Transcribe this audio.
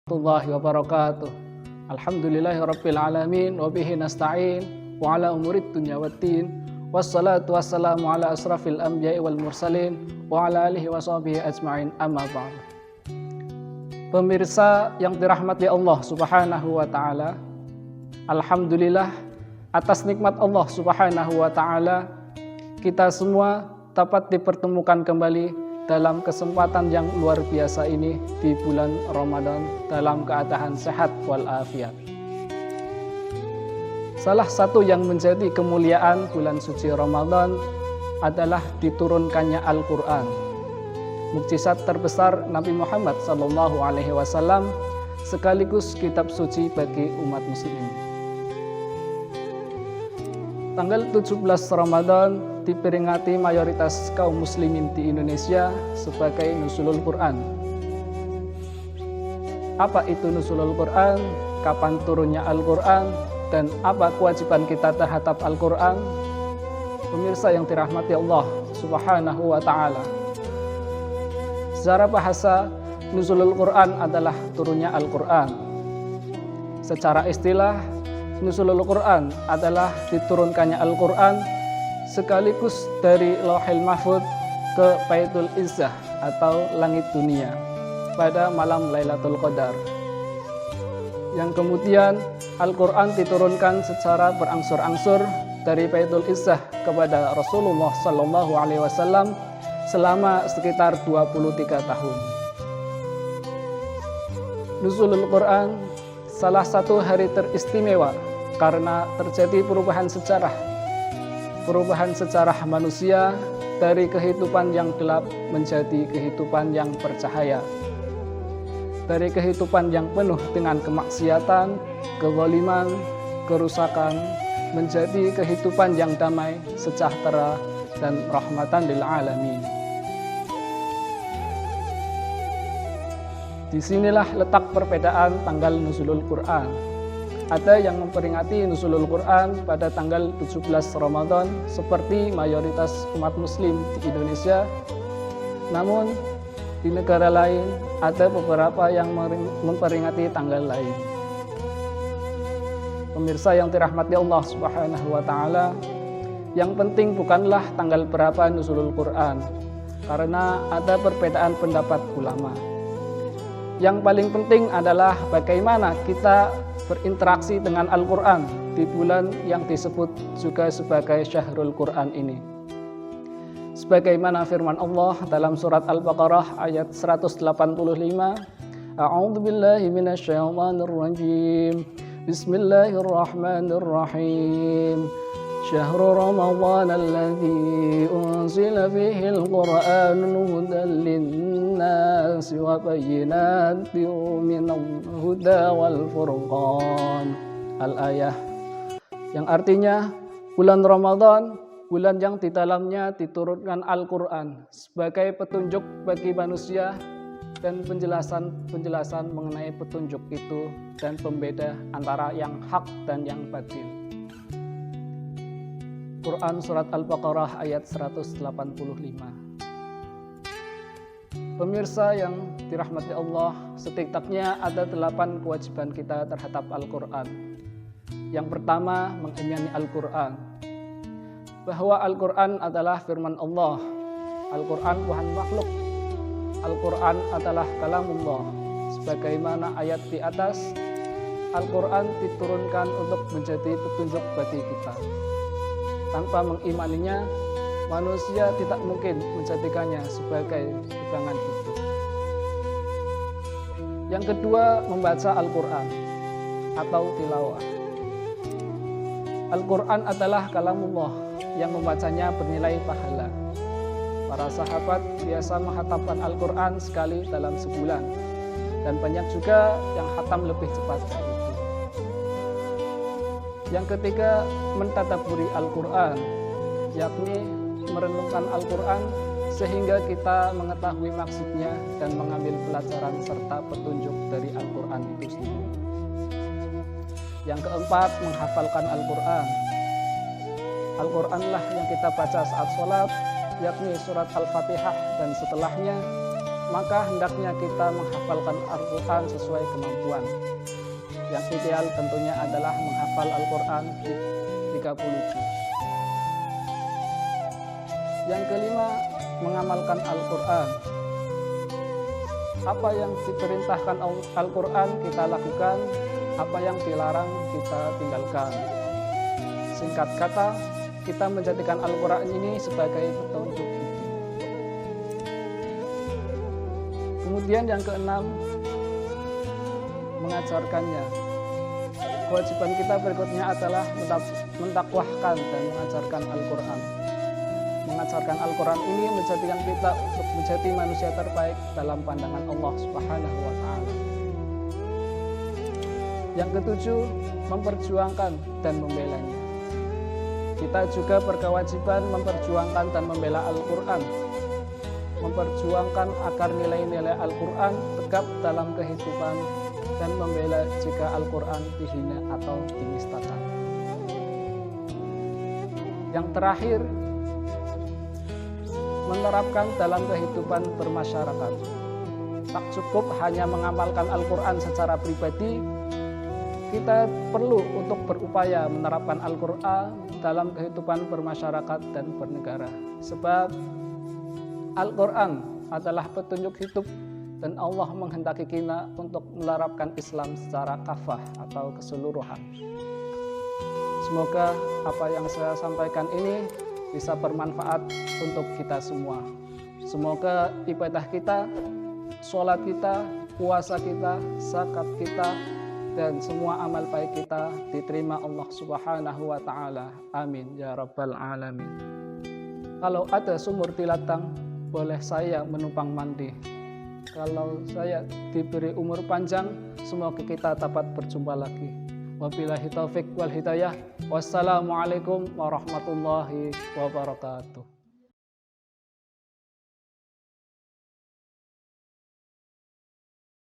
Warahmatullahi wabarakatuh. Alhamdulillahi rabbil alamin wa bihi nasta'in wa ala umurid dunya waddin. Wassalatu wassalamu ala asrafil anbiya'i wal mursalin wa ala alihi wa sahbihi ajma'in, amma ba'd. Pemirsa yang dirahmati Allah Subhanahu wa taala, alhamdulillah atas nikmat Allah Subhanahu wa taala kita semua dapat dipertemukan kembali dalam kesempatan yang luar biasa ini di bulan Ramadan dalam keadaan sehat walafiat. Salah satu yang menjadi kemuliaan bulan suci Ramadan adalah diturunkannya Al-Quran, mukjizat terbesar Nabi Muhammad SAW sekaligus kitab suci bagi umat muslim. Tanggal 17 Ramadan diperingati mayoritas kaum muslimin di Indonesia sebagai Nuzulul Quran. Apa itu Nuzulul Quran? Kapan turunnya Al-Quran? Dan apa kewajiban kita terhadap Al-Quran? Pemirsa yang dirahmati Allah Subhanahu wa ta'ala, secara bahasa, Nuzulul Quran adalah turunnya Al-Quran. Secara istilah, Nuzulul Quran adalah diturunkannya Al-Quran sekaligus dari Lauhil Mahfuz ke Baitul Izzah atau langit dunia pada malam Lailatul Qadar. Yang kemudian Al-Quran diturunkan secara berangsur-angsur dari Baitul Izzah kepada Rasulullah SAW selama sekitar 23 tahun. Nuzulul Quran salah satu hari teristimewa karena terjadi perubahan sejarah manusia dari kehidupan yang gelap menjadi kehidupan yang bercahaya, dari kehidupan yang penuh dengan kemaksiatan, kezaliman, kerusakan menjadi kehidupan yang damai, sejahtera, dan rahmatan lil alamin. Disinilah letak perbedaan tanggal Nuzulul Quran. Ada yang memperingati Nuzulul Quran pada tanggal 17 Ramadan seperti mayoritas umat muslim di Indonesia. Namun di negara lain ada beberapa yang memperingati tanggal lain. Pemirsa yang dirahmati Allah Subhanahu wa taala, yang penting bukanlah tanggal berapa Nuzulul Quran, karena ada perbedaan pendapat ulama. Yang paling penting adalah bagaimana kita berinteraksi dengan Al-Quran di bulan yang disebut juga sebagai Syahrul Quran ini. Sebagaimana firman Allah dalam surat Al-Baqarah ayat 185, A'udzu billahi minasyaitonir rajim. Bismillahirrahmanirrahim. Syahrul Ramadan alladzi unzila fihi al-Qur'anu hudan lin-nasi wa bayyinatin minal huda wal furqan. Al-ayah, yang artinya bulan Ramadan, bulan yang di dalamnya diturunkan Al-Quran sebagai petunjuk bagi manusia dan penjelasan mengenai petunjuk itu dan pembeda antara yang hak dan yang batil. Quran Surat Al-Baqarah ayat 185. Pemirsa yang dirahmati Allah, setidaknya ada 8 kewajiban kita terhadap Al-Quran. Yang pertama, mengimani Al-Quran, bahwa Al-Quran adalah firman Allah. Al-Quran bukan makhluk. Al-Quran adalah kalamullah. Sebagaimana ayat di atas, Al-Quran diturunkan untuk menjadi petunjuk bagi kita. Tanpa mengimaninya, manusia tidak mungkin menjadikannya sebagai pegangan hidup. Yang kedua, membaca Al-Quran atau tilawah. Al-Quran adalah kalamullah, yang membacanya bernilai pahala. Para sahabat biasa menghatamkan Al-Quran sekali dalam sebulan, dan banyak juga yang khatam lebih cepat dari itu. Yang ketiga, mentadabburi Al-Quran, yakni merenungkan Al-Quran sehingga kita mengetahui maksudnya dan mengambil pelajaran serta petunjuk dari Al-Quran itu sendiri. Yang keempat, menghafalkan Al-Quran. Al-Quranlah yang kita baca saat sholat, yakni surat Al-Fatihah dan setelahnya, maka hendaknya kita menghafalkan Al-Quran sesuai kemampuan. Yang ideal tentunya adalah menghafal Al-Quran 30 juz. Yang kelima, mengamalkan Al-Quran. Apa yang diperintahkan Al-Quran kita lakukan, apa yang dilarang kita tinggalkan. Singkat kata, kita menjadikan Al-Quran ini sebagai petunjuk hidup. Kemudian yang keenam, mengajarkannya. Kewajiban kita berikutnya adalah mentakwahkan dan mengajarkan Al-Quran. Mengajarkan Al-Quran ini menjadikan kita untuk menjadi manusia terbaik dalam pandangan Allah Subhanahu wa Ta'ala. Yang ketujuh, memperjuangkan dan membelanya. Kita juga berkewajiban memperjuangkan dan membela Al-Quran, memperjuangkan agar nilai-nilai Al-Quran tegap dalam kehidupan dan membela jika Al-Quran dihina atau dinistakan. Yang terakhir, menerapkan dalam kehidupan bermasyarakat. Tak cukup hanya mengamalkan Al-Quran secara pribadi, kita perlu untuk berupaya menerapkan Al-Quran dalam kehidupan bermasyarakat dan bernegara. Sebab Al-Quran adalah petunjuk hidup dan Allah menghendaki kita untuk menerapkan Islam secara kafah atau keseluruhan. Semoga apa yang saya sampaikan ini bisa bermanfaat untuk kita semua. Semoga ibadah kita, sholat kita, puasa kita, zakat kita, dan semua amal baik kita diterima Allah Subhanahu wa Ta'ala. Amin ya Rabbal Alamin. Kalau ada sumur di latang, boleh saya menumpang mandi. Kalau saya diberi umur panjang, semoga kita dapat berjumpa lagi. Wabillahi taufik wal hidayah. Wassalamualaikum warahmatullahi wabarakatuh.